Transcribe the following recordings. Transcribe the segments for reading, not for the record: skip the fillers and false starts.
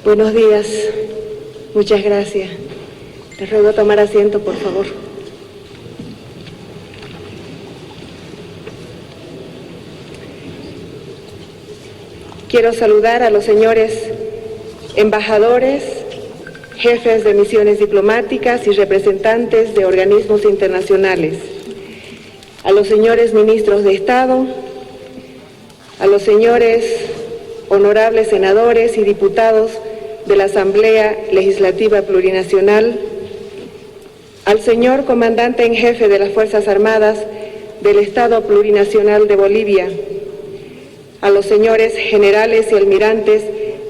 Buenos días. Muchas gracias. Les ruego tomar asiento, por favor. Quiero saludar a los señores embajadores, jefes de misiones diplomáticas y representantes de organismos internacionales, a los señores ministros de Estado, a los señores honorables senadores y diputados de la Asamblea Legislativa Plurinacional, al señor comandante en jefe de las Fuerzas Armadas del Estado Plurinacional de Bolivia, a los señores generales y almirantes,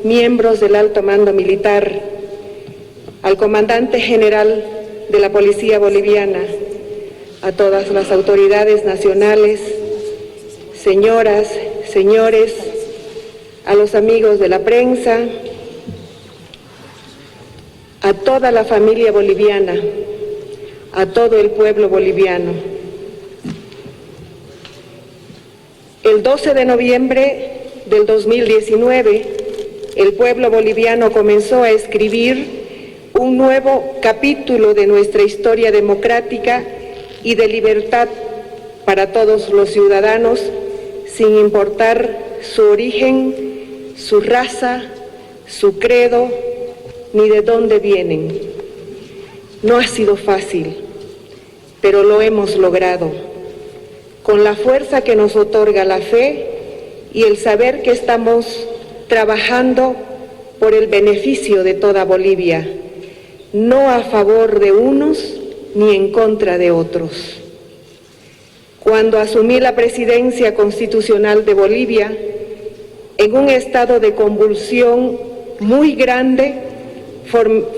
miembros del alto mando militar, al comandante general de la Policía Boliviana, a todas las autoridades nacionales, señoras, señores, a los amigos de la prensa, a toda la familia boliviana, a todo el pueblo boliviano. El 12 de noviembre del 2019, el pueblo boliviano comenzó a escribir un nuevo capítulo de nuestra historia democrática y de libertad para todos los ciudadanos, sin importar su origen, su raza, su credo, ni de dónde vienen. No ha sido fácil, pero lo hemos logrado, con la fuerza que nos otorga la fe y el saber que estamos trabajando por el beneficio de toda Bolivia, no a favor de unos ni en contra de otros. Cuando asumí la presidencia constitucional de Bolivia, en un estado de convulsión muy grande,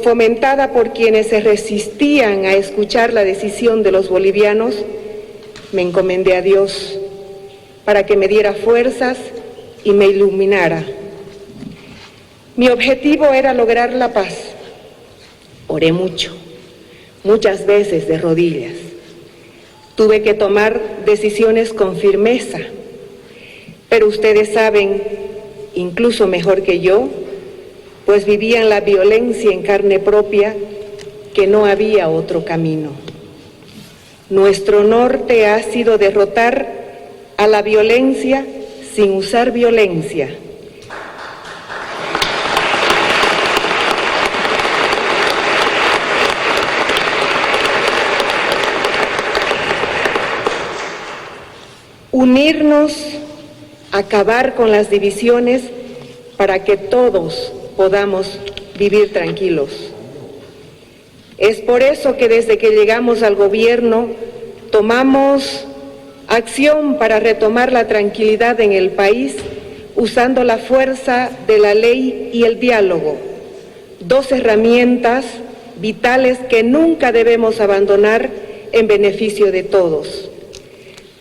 fomentada por quienes se resistían a escuchar la decisión de los bolivianos, me encomendé a Dios para que me diera fuerzas y me iluminara. Mi objetivo era lograr la paz. Oré mucho, muchas veces de rodillas. Tuve que tomar decisiones con firmeza, pero ustedes saben, incluso mejor que yo, pues vivían la violencia en carne propia, que no había otro camino. Nuestro norte ha sido derrotar a la violencia sin usar violencia. Unirnos, acabar con las divisiones para que todos podamos vivir tranquilos. Es por eso que desde que llegamos al gobierno tomamos acción para retomar la tranquilidad en el país usando la fuerza de la ley y el diálogo, dos herramientas vitales que nunca debemos abandonar en beneficio de todos.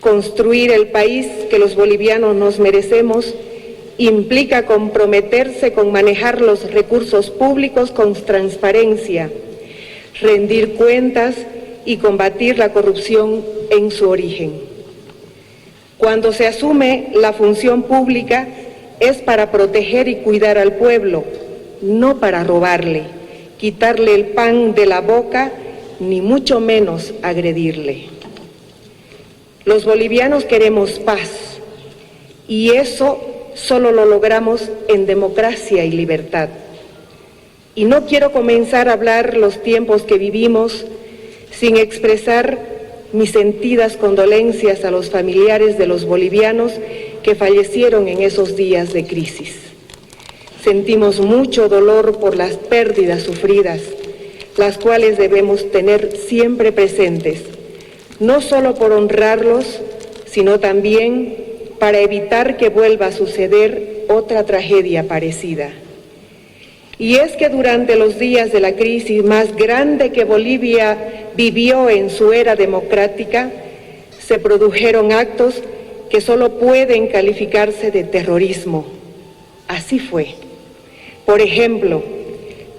Construir el país que los bolivianos nos merecemos implica comprometerse con manejar los recursos públicos con transparencia, rendir cuentas y combatir la corrupción en su origen. Cuando se asume la función pública es para proteger y cuidar al pueblo, no para robarle, quitarle el pan de la boca, ni mucho menos agredirle. Los bolivianos queremos paz, y eso solo lo logramos en democracia y libertad. Y no quiero comenzar a hablar los tiempos que vivimos sin expresar mis sentidas condolencias a los familiares de los bolivianos que fallecieron en esos días de crisis. Sentimos mucho dolor por las pérdidas sufridas, las cuales debemos tener siempre presentes, no solo por honrarlos, sino también para evitar que vuelva a suceder otra tragedia parecida. Y es que durante los días de la crisis más grande que Bolivia vivió en su era democrática, se produjeron actos que solo pueden calificarse de terrorismo. Así fue. Por ejemplo,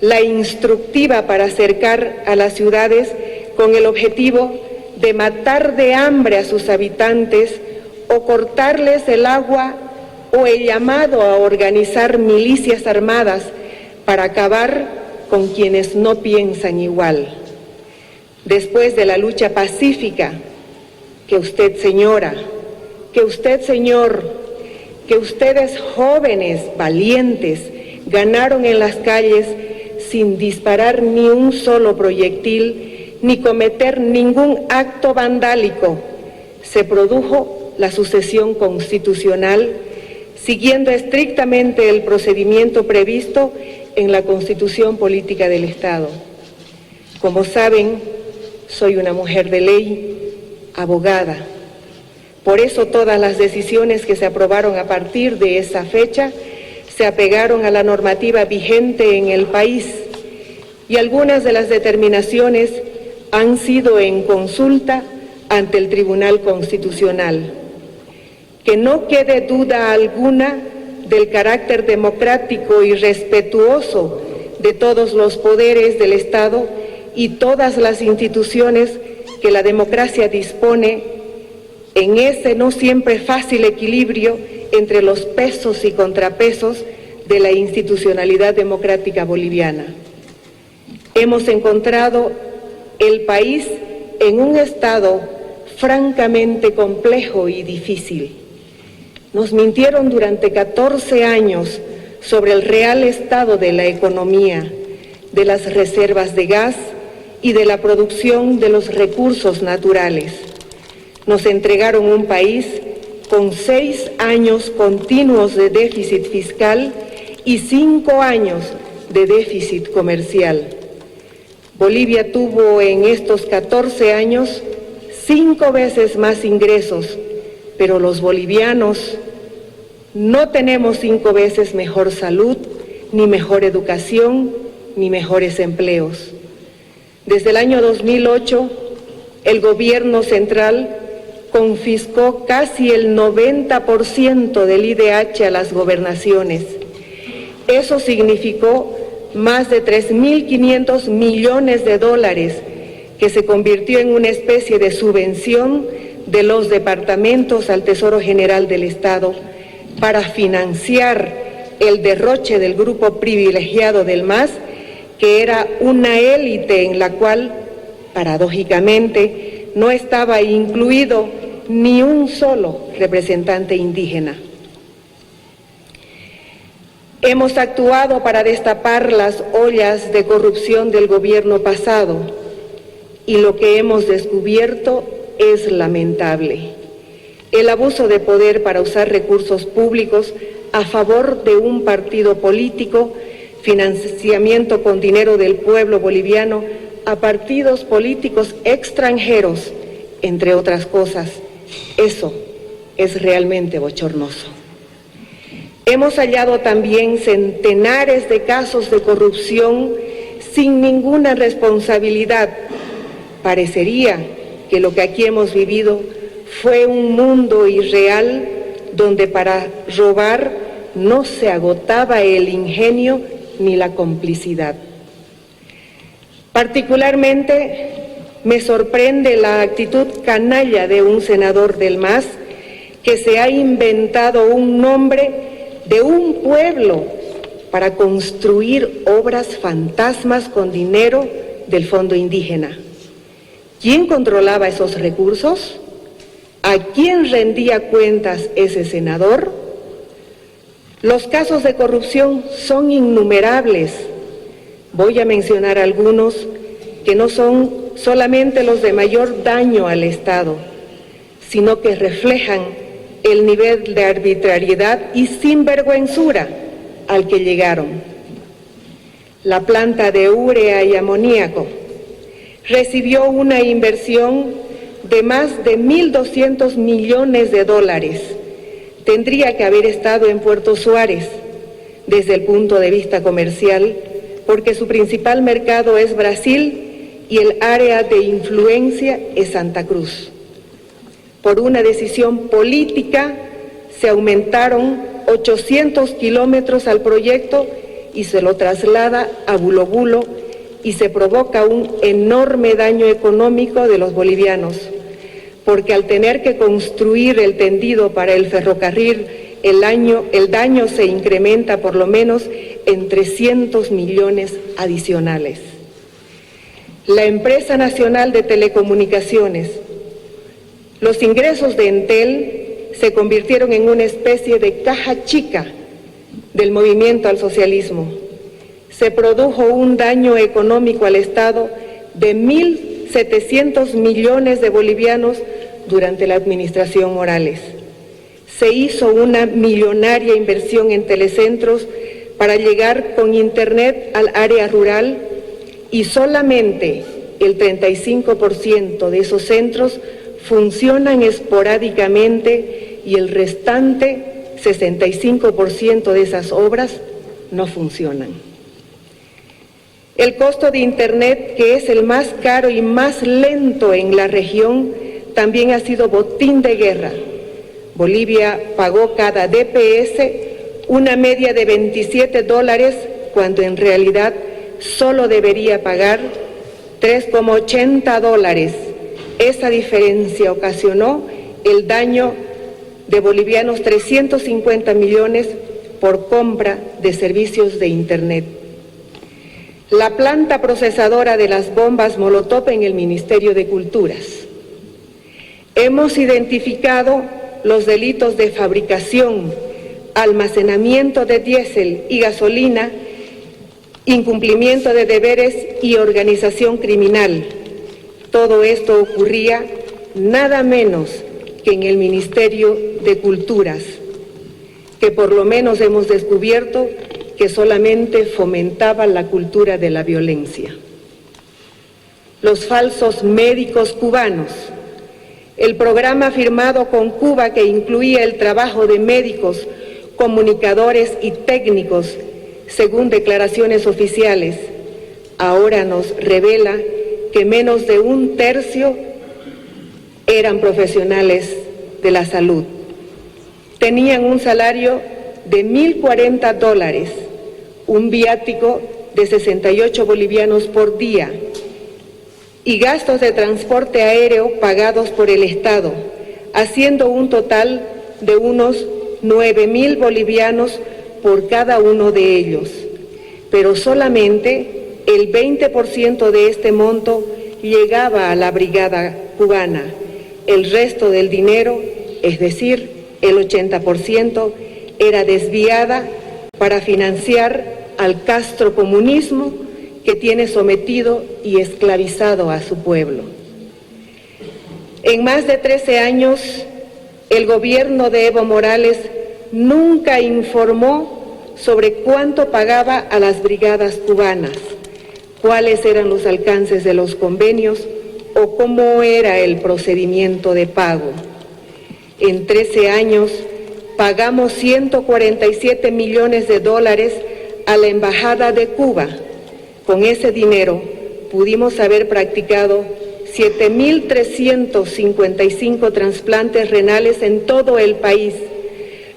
la instructiva para acercar a las ciudades con el objetivo de matar de hambre a sus habitantes o cortarles el agua, o el llamado a organizar milicias armadas para acabar con quienes no piensan igual. Después de la lucha pacífica que usted, señora, que usted, señor, que ustedes jóvenes, valientes, ganaron en las calles sin disparar ni un solo proyectil, ni cometer ningún acto vandálico, se produjo la sucesión constitucional, siguiendo estrictamente el procedimiento previsto en la Constitución Política del Estado. Como saben, soy una mujer de ley, abogada. Por eso todas las decisiones que se aprobaron a partir de esa fecha se apegaron a la normativa vigente en el país y algunas de las determinaciones han sido en consulta ante el Tribunal Constitucional. Que no quede duda alguna del carácter democrático y respetuoso de todos los poderes del Estado y todas las instituciones que la democracia dispone en ese no siempre fácil equilibrio entre los pesos y contrapesos de la institucionalidad democrática boliviana. Hemos encontrado el país en un estado francamente complejo y difícil. Nos mintieron durante 14 años sobre el real estado de la economía, de las reservas de gas y de la producción de los recursos naturales. Nos entregaron un país con 6 años continuos de déficit fiscal y 5 años de déficit comercial. Bolivia tuvo en estos 14 años 5 veces más ingresos, pero los bolivianos no tenemos 5 veces mejor salud, ni mejor educación, ni mejores empleos. Desde el año 2008, el gobierno central confiscó casi el 90% del IDH a las gobernaciones. Eso significó más de 3.500 millones de dólares que se convirtió en una especie de subvención de los departamentos al Tesoro General del Estado para financiar el derroche del grupo privilegiado del MAS, que era una élite en la cual, paradójicamente, no estaba incluido ni un solo representante indígena. Hemos actuado para destapar las ollas de corrupción del gobierno pasado y lo que hemos descubierto es lamentable. El abuso de poder para usar recursos públicos a favor de un partido político, financiamiento con dinero del pueblo boliviano a partidos políticos extranjeros, entre otras cosas. Eso es realmente bochornoso. Hemos hallado también centenares de casos de corrupción sin ninguna responsabilidad. Parecería que lo que aquí hemos vivido fue un mundo irreal donde para robar no se agotaba el ingenio ni la complicidad. Particularmente me sorprende la actitud canalla de un senador del MAS que se ha inventado un nombre de un pueblo para construir obras fantasmas con dinero del Fondo Indígena. ¿Quién controlaba esos recursos? ¿A quién rendía cuentas ese senador? Los casos de corrupción son innumerables. Voy a mencionar algunos que no son solamente los de mayor daño al Estado, sino que reflejan el nivel de arbitrariedad y sinvergüenzura al que llegaron. La planta de urea y amoníaco recibió una inversión de más de 1.200 millones de dólares. Tendría que haber estado en Puerto Suárez desde el punto de vista comercial, porque su principal mercado es Brasil y el área de influencia es Santa Cruz. Por una decisión política se aumentaron 800 kilómetros al proyecto y se lo traslada a Bulo Bulo y se provoca un enorme daño económico de los bolivianos, porque al tener que construir el tendido para el ferrocarril, el daño se incrementa por lo menos en 300 millones adicionales. La empresa nacional de telecomunicaciones, los ingresos de Entel se convirtieron en una especie de caja chica del movimiento al socialismo. Se produjo un daño económico al Estado de 1.700 millones de bolivianos durante la administración Morales. Se hizo una millonaria inversión en telecentros para llegar con Internet al área rural y solamente el 35% de esos centros funcionan esporádicamente y el restante 65% de esas obras no funcionan. El costo de Internet, que es el más caro y más lento en la región, también ha sido botín de guerra. Bolivia pagó cada DPS una media de $27, cuando en realidad solo debería pagar $3,80. Esa diferencia ocasionó el daño de bolivianos 350 millones por compra de servicios de Internet. La planta procesadora de las bombas Molotov en el Ministerio de Culturas. Hemos identificado los delitos de fabricación, almacenamiento de diésel y gasolina, incumplimiento de deberes y organización criminal. Todo esto ocurría nada menos que en el Ministerio de Culturas, que por lo menos hemos descubierto que solamente fomentaba la cultura de la violencia. Los falsos médicos cubanos. El programa firmado con Cuba, que incluía el trabajo de médicos, comunicadores y técnicos, según declaraciones oficiales, ahora nos revela que menos de un tercio eran profesionales de la salud. Tenían un salario de $1.040, un viático de 68 bolivianos por día y gastos de transporte aéreo pagados por el Estado, haciendo un total de unos 9.000 bolivianos por cada uno de ellos. Pero solamente el 20% de este monto llegaba a la brigada cubana. El resto del dinero, es decir, el 80%, era desviada para financiar al castrocomunismo que tiene sometido y esclavizado a su pueblo. En más de 13 años, el gobierno de Evo Morales nunca informó sobre cuánto pagaba a las brigadas cubanas, cuáles eran los alcances de los convenios o cómo era el procedimiento de pago. En 13 años pagamos $147 millones a la Embajada de Cuba. Con ese dinero pudimos haber practicado 7.355 trasplantes renales en todo el país,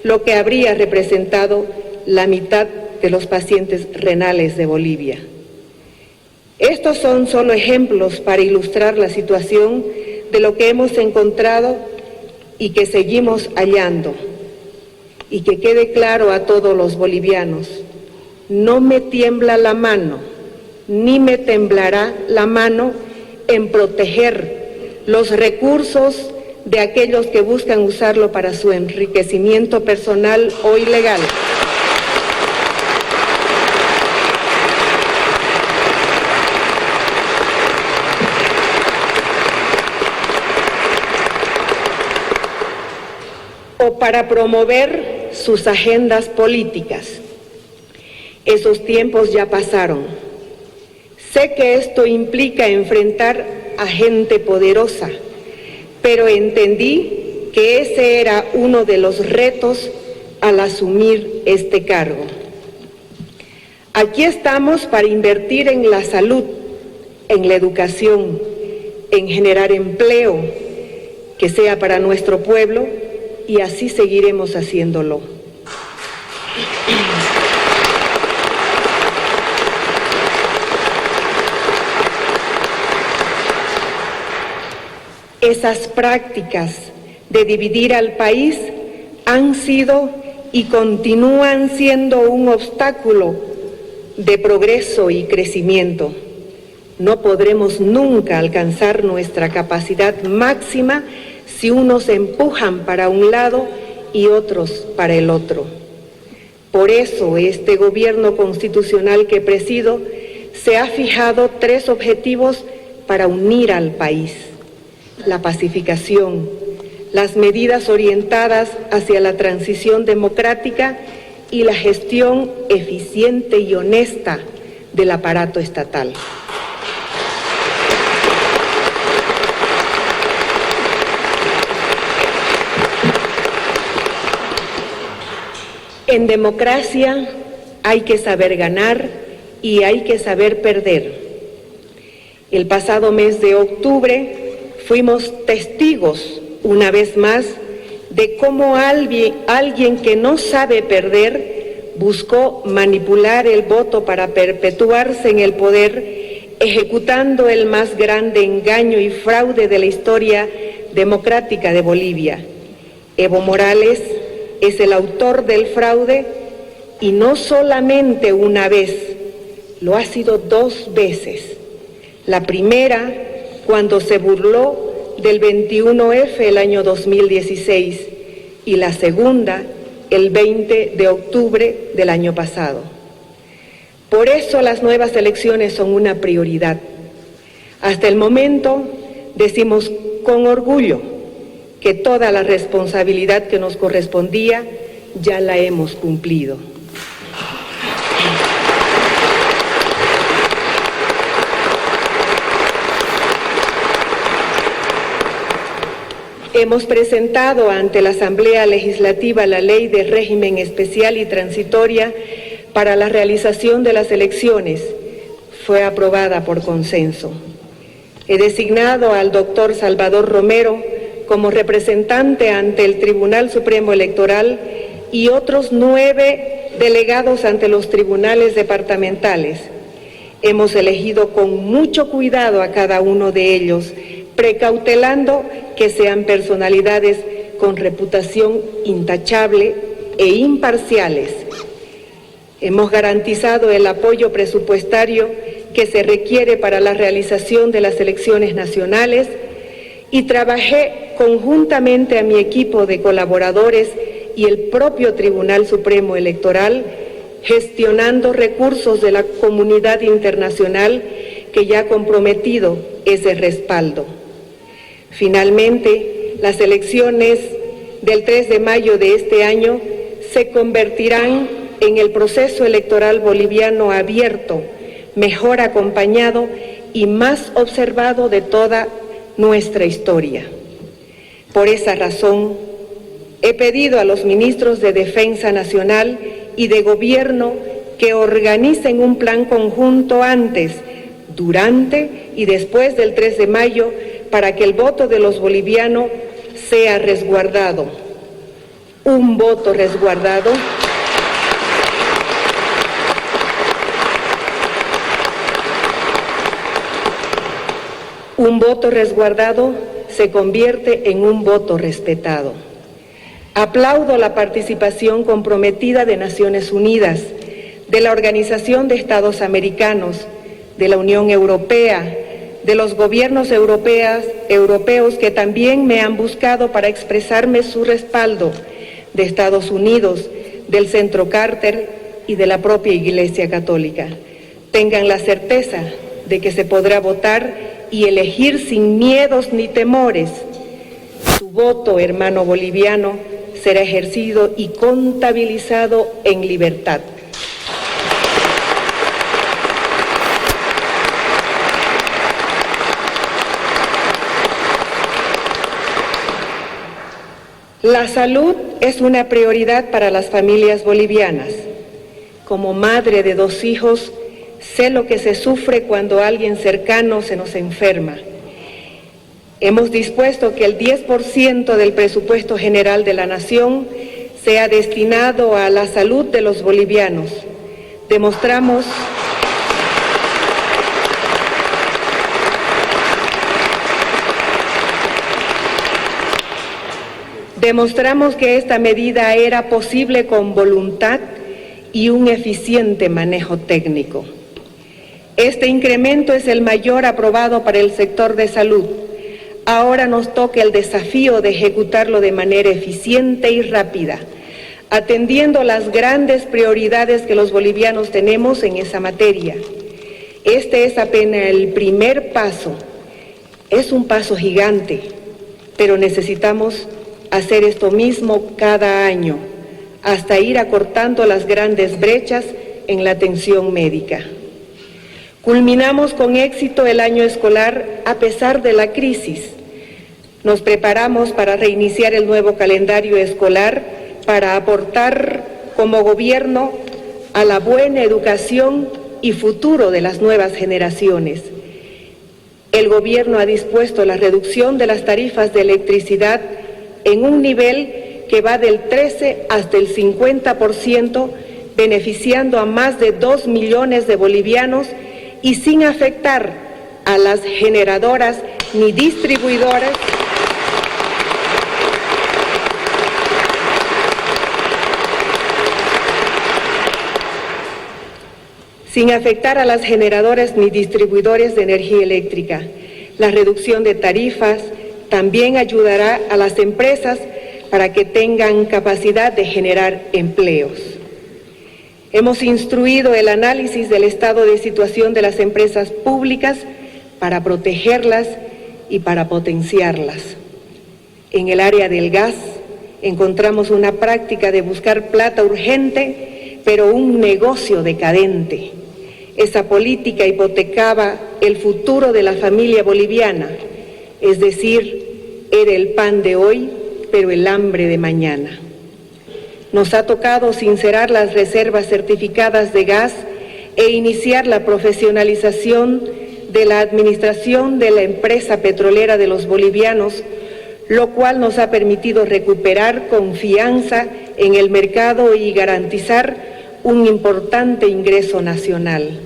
lo que habría representado la mitad de los pacientes renales de Bolivia. Estos son solo ejemplos para ilustrar la situación de lo que hemos encontrado y que seguimos hallando. Y que quede claro a todos los bolivianos, no me tiembla la mano, ni me temblará la mano en proteger los recursos de aquellos que buscan usarlo para su enriquecimiento personal o ilegal. O para promover sus agendas políticas. Esos tiempos ya pasaron. Sé que esto implica enfrentar a gente poderosa, pero entendí que ese era uno de los retos al asumir este cargo. Aquí estamos para invertir en la salud, en la educación, en generar empleo que sea para nuestro pueblo, y así seguiremos haciéndolo. Esas prácticas de dividir al país han sido y continúan siendo un obstáculo de progreso y crecimiento. No podremos nunca alcanzar nuestra capacidad máxima si unos empujan para un lado y otros para el otro. Por eso este gobierno constitucional que presido se ha fijado 3 objetivos para unir al país: la pacificación, las medidas orientadas hacia la transición democrática y la gestión eficiente y honesta del aparato estatal. En democracia hay que saber ganar y hay que saber perder. El pasado mes de octubre fuimos testigos, una vez más, de cómo alguien que no sabe perder buscó manipular el voto para perpetuarse en el poder, ejecutando el más grande engaño y fraude de la historia democrática de Bolivia. Evo Morales es el autor del fraude y no solamente una vez, lo ha sido 2 veces. La primera, cuando se burló del 21F el año 2016, y la segunda, el 20 de octubre del año pasado. Por eso las nuevas elecciones son una prioridad. Hasta el momento decimos con orgullo que toda la responsabilidad que nos correspondía ya la hemos cumplido. Hemos presentado ante la Asamblea Legislativa la Ley de Régimen Especial y Transitoria para la realización de las elecciones. Fue aprobada por consenso. He designado al doctor Salvador Romero como representante ante el Tribunal Supremo Electoral y otros 9 delegados ante los tribunales departamentales. Hemos elegido con mucho cuidado a cada uno de ellos, precautelando que sean personalidades con reputación intachable e imparciales. Hemos garantizado el apoyo presupuestario que se requiere para la realización de las elecciones nacionales y trabajé conjuntamente a mi equipo de colaboradores y el propio Tribunal Supremo Electoral, gestionando recursos de la comunidad internacional que ya ha comprometido ese respaldo. Finalmente, las elecciones del 3 de mayo de este año se convertirán en el proceso electoral boliviano abierto, mejor acompañado y más observado de toda nuestra historia. Por esa razón, he pedido a los ministros de Defensa Nacional y de Gobierno que organicen un plan conjunto antes, durante y después del 3 de mayo para que el voto de los bolivianos sea resguardado. Un voto resguardado se convierte en un voto respetado. Aplaudo la participación comprometida de Naciones Unidas, de la Organización de Estados Americanos, de la Unión Europea, de los gobiernos europeos que también me han buscado para expresarme su respaldo, de Estados Unidos, del Centro Carter y de la propia Iglesia Católica. Tengan la certeza de que se podrá votar y elegir sin miedos ni temores. Su voto, hermano boliviano, será ejercido y contabilizado en libertad. La salud es una prioridad para las familias bolivianas. Como madre de 2 hijos, sé lo que se sufre cuando alguien cercano se nos enferma. Hemos dispuesto que el 10% del presupuesto general de la Nación sea destinado a la salud de los bolivianos. Demostramos que esta medida era posible con voluntad y un eficiente manejo técnico. Este incremento es el mayor aprobado para el sector de salud. Ahora nos toca el desafío de ejecutarlo de manera eficiente y rápida, atendiendo las grandes prioridades que los bolivianos tenemos en esa materia. Este es apenas el primer paso. Es un paso gigante, pero necesitamos hacer esto mismo cada año, hasta ir acortando las grandes brechas en la atención médica. Culminamos con éxito el año escolar a pesar de la crisis. Nos preparamos para reiniciar el nuevo calendario escolar para aportar como gobierno a la buena educación y futuro de las nuevas generaciones. El gobierno ha dispuesto la reducción de las tarifas de electricidad en un nivel que va del 13 hasta el 50%, beneficiando a más de 2 millones de bolivianos y sin afectar a las generadoras ni distribuidoras ni distribuidores de energía eléctrica. La reducción de tarifas también ayudará a las empresas para que tengan capacidad de generar empleos. Hemos instruido el análisis del estado de situación de las empresas públicas para protegerlas y para potenciarlas. En el área del gas encontramos una práctica de buscar plata urgente, pero un negocio decadente. Esa política hipotecaba el futuro de la familia boliviana, es decir, era el pan de hoy, pero el hambre de mañana. Nos ha tocado sincerar las reservas certificadas de gas e iniciar la profesionalización de la administración de la empresa petrolera de los bolivianos, lo cual nos ha permitido recuperar confianza en el mercado y garantizar un importante ingreso nacional.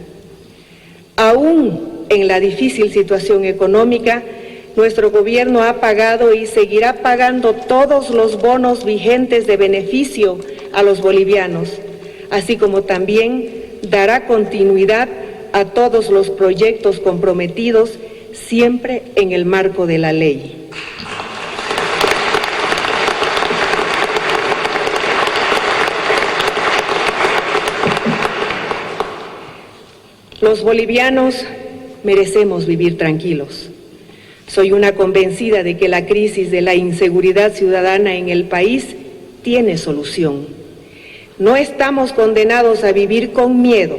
Aún en la difícil situación económica, nuestro gobierno ha pagado y seguirá pagando todos los bonos vigentes de beneficio a los bolivianos, así como también dará continuidad a todos los proyectos comprometidos, siempre en el marco de la ley. Los bolivianos merecemos vivir tranquilos. Soy una convencida de que la crisis de la inseguridad ciudadana en el país tiene solución. No estamos condenados a vivir con miedo.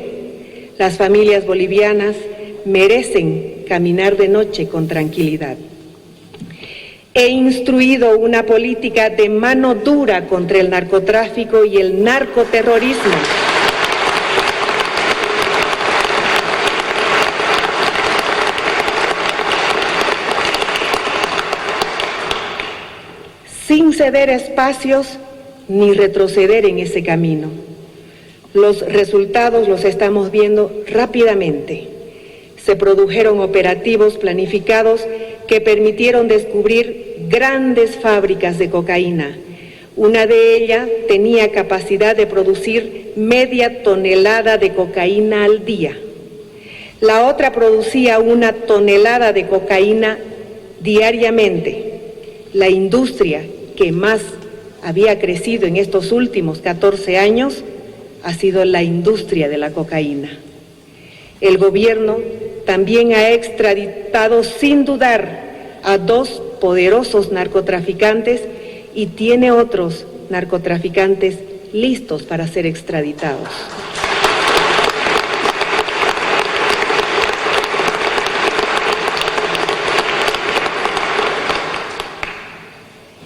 Las familias bolivianas merecen caminar de noche con tranquilidad. He instruido una política de mano dura contra el narcotráfico y el narcoterrorismo. Sin ceder espacios ni retroceder en ese camino. Los resultados los estamos viendo rápidamente. Se produjeron operativos planificados que permitieron descubrir grandes fábricas de cocaína. Una de ellas tenía capacidad de producir media tonelada de cocaína al día. La otra producía 1 tonelada de cocaína diariamente. La industria que más había crecido en estos últimos 14 años ha sido la industria de la cocaína. El gobierno también ha extraditado sin dudar a 2 poderosos narcotraficantes y tiene otros narcotraficantes listos para ser extraditados.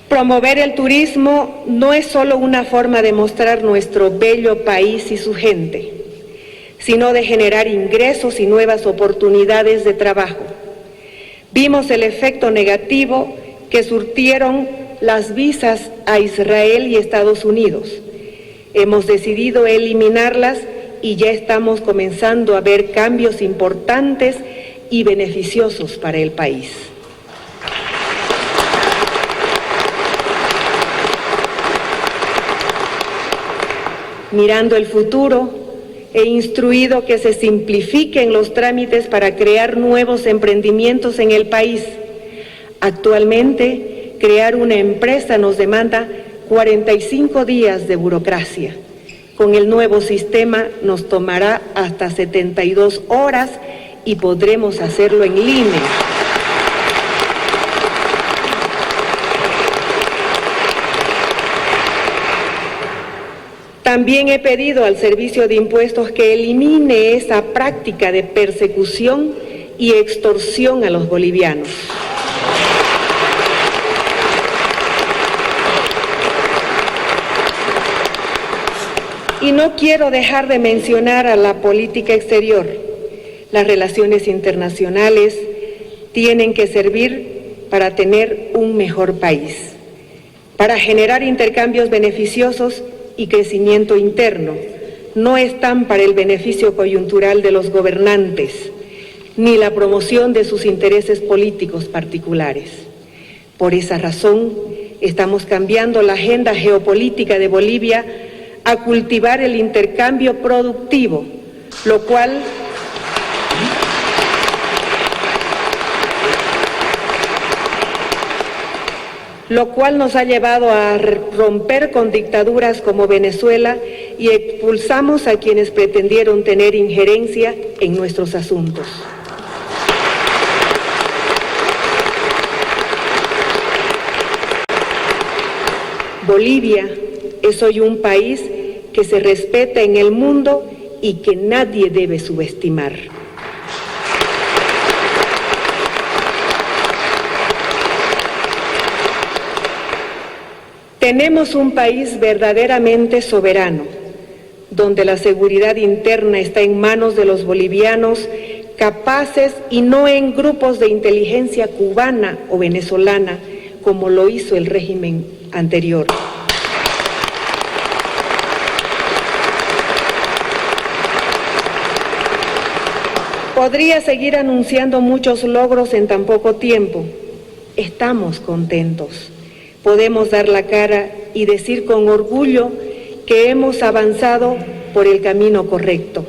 Promover el turismo no es solo una forma de mostrar nuestro bello país y su gente, sino de generar ingresos y nuevas oportunidades de trabajo. Vimos el efecto negativo que surtieron las visas a Israel y Estados Unidos. Hemos decidido eliminarlas y ya estamos comenzando a ver cambios importantes y beneficiosos para el país. Mirando el futuro, he instruido que se simplifiquen los trámites para crear nuevos emprendimientos en el país. Actualmente, crear una empresa nos demanda 45 días de burocracia. Con el nuevo sistema nos tomará hasta 72 horas y podremos hacerlo en línea. También he pedido al Servicio de Impuestos que elimine esa práctica de persecución y extorsión a los bolivianos. Y no quiero dejar de mencionar a la política exterior. Las relaciones internacionales tienen que servir para tener un mejor país, para generar intercambios beneficiosos y crecimiento interno. No están para el beneficio coyuntural de los gobernantes, ni la promoción de sus intereses políticos particulares. Por esa razón, estamos cambiando la agenda geopolítica de Bolivia a cultivar el intercambio productivo, lo cual nos ha llevado a romper con dictaduras como Venezuela y expulsamos a quienes pretendieron tener injerencia en nuestros asuntos. Bolivia es hoy un país que se respeta en el mundo y que nadie debe subestimar. Tenemos un país verdaderamente soberano, donde la seguridad interna está en manos de los bolivianos capaces y no en grupos de inteligencia cubana o venezolana, como lo hizo el régimen anterior. Podría seguir anunciando muchos logros en tan poco tiempo. Estamos contentos. Podemos dar la cara y decir con orgullo que hemos avanzado por el camino correcto.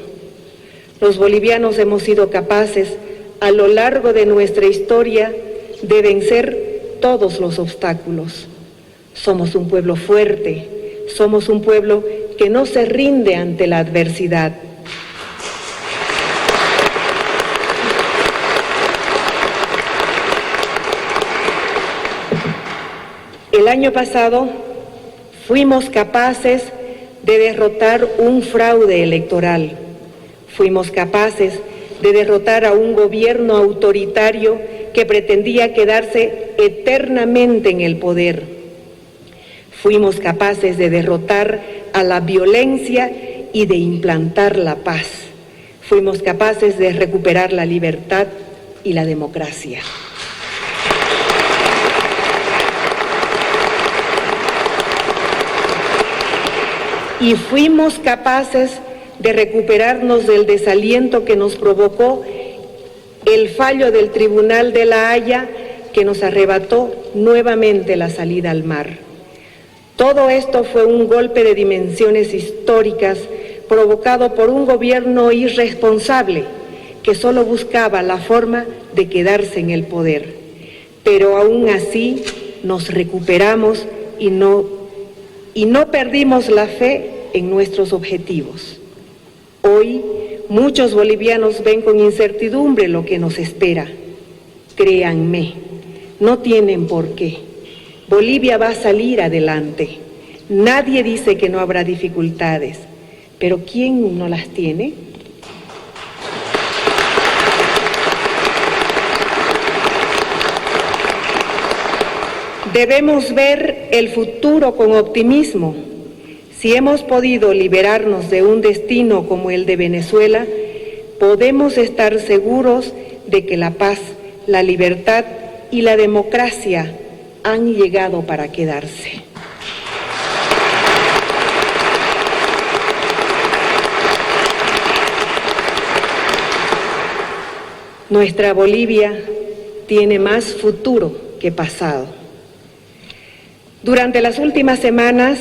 Los bolivianos hemos sido capaces, a lo largo de nuestra historia, de vencer todos los obstáculos. Somos un pueblo fuerte, somos un pueblo que no se rinde ante la adversidad. El año pasado fuimos capaces de derrotar un fraude electoral. Fuimos capaces de derrotar a un gobierno autoritario que pretendía quedarse eternamente en el poder. Fuimos capaces de derrotar a la violencia y de implantar la paz. Fuimos capaces de recuperar la libertad y la democracia. Y fuimos capaces de recuperarnos del desaliento que nos provocó el fallo del Tribunal de La Haya, que nos arrebató nuevamente la salida al mar. Todo esto fue un golpe de dimensiones históricas provocado por un gobierno irresponsable que solo buscaba la forma de quedarse en el poder. Pero aún así nos recuperamos y no perdimos la fe en nuestros objetivos. Hoy, muchos bolivianos ven con incertidumbre lo que nos espera. Créanme, no tienen por qué. Bolivia va a salir adelante. Nadie dice que no habrá dificultades, pero ¿quién no las tiene? Debemos ver el futuro con optimismo. Si hemos podido liberarnos de un destino como el de Venezuela, podemos estar seguros de que la paz, la libertad y la democracia han llegado para quedarse. Nuestra Bolivia tiene más futuro que pasado. Durante las últimas semanas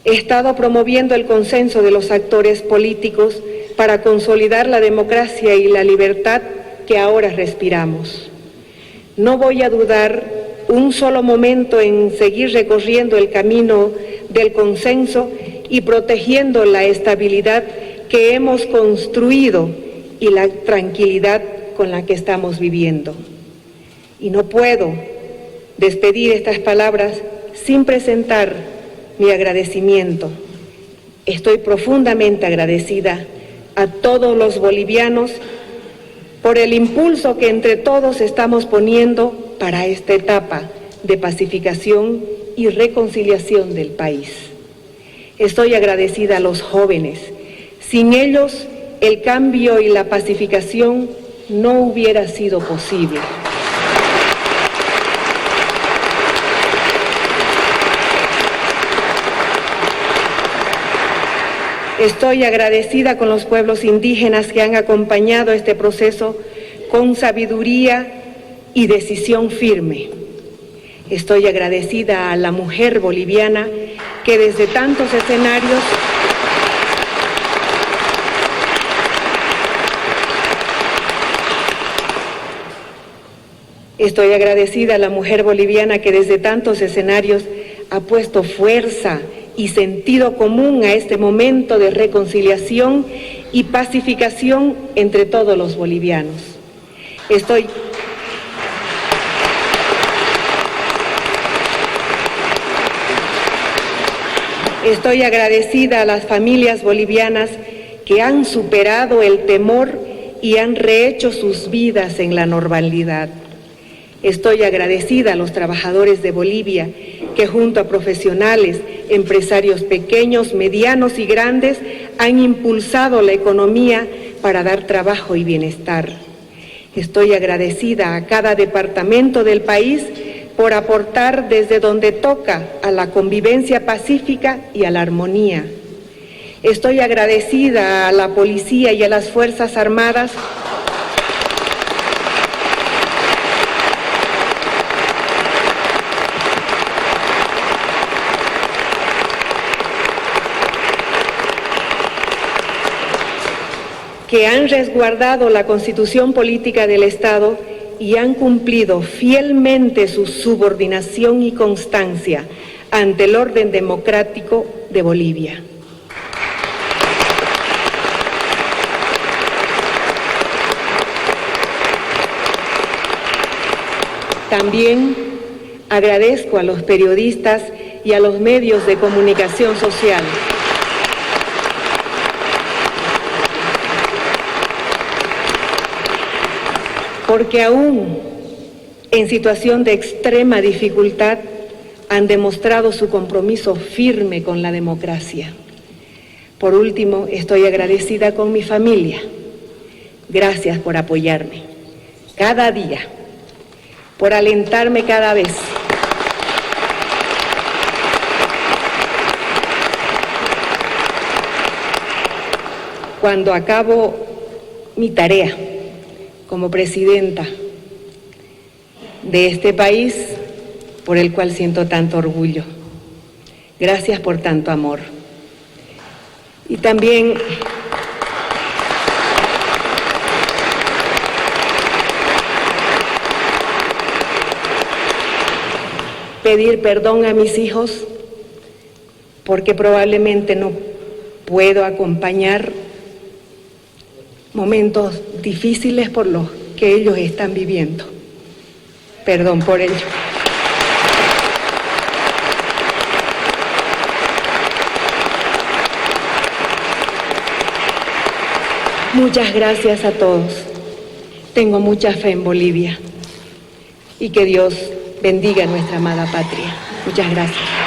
He estado promoviendo el consenso de los actores políticos para consolidar la democracia y la libertad que ahora respiramos. No voy a dudar un solo momento en seguir recorriendo el camino del consenso y protegiendo la estabilidad que hemos construido y la tranquilidad con la que estamos viviendo. Y no puedo despedir estas palabras sin presentar mi agradecimiento. Estoy profundamente agradecida a todos los bolivianos por el impulso que entre todos estamos poniendo para esta etapa de pacificación y reconciliación del país. Estoy agradecida a los jóvenes. Sin ellos, el cambio y la pacificación no hubiera sido posible. Estoy agradecida con los pueblos indígenas que han acompañado este proceso con sabiduría y decisión firme. Estoy agradecida a la mujer boliviana que desde tantos escenarios ha puesto fuerza y sentido común a este momento de reconciliación y pacificación entre todos los bolivianos. Estoy agradecida a las familias bolivianas que han superado el temor y han rehecho sus vidas en la normalidad. Estoy agradecida a los trabajadores de Bolivia que junto a profesionales, empresarios pequeños, medianos y grandes han impulsado la economía para dar trabajo y bienestar. Estoy agradecida a cada departamento del país por aportar desde donde toca a la convivencia pacífica y a la armonía. Estoy agradecida a la policía y a las Fuerzas Armadas que han resguardado la Constitución Política del Estado y han cumplido fielmente su subordinación y constancia ante el orden democrático de Bolivia. También agradezco a los periodistas y a los medios de comunicación social. Porque aún en situación de extrema dificultad han demostrado su compromiso firme con la democracia. Por último, estoy agradecida con mi familia. Gracias por apoyarme cada día, por alentarme cada vez. Cuando acabo mi tarea como presidenta de este país, por el cual siento tanto orgullo. Gracias por tanto amor. Y también pedir perdón a mis hijos, porque probablemente no puedo acompañar momentos difíciles por los que ellos están viviendo. Perdón por ello. Muchas gracias a todos. Tengo mucha fe en Bolivia y que Dios bendiga a nuestra amada patria. Muchas gracias.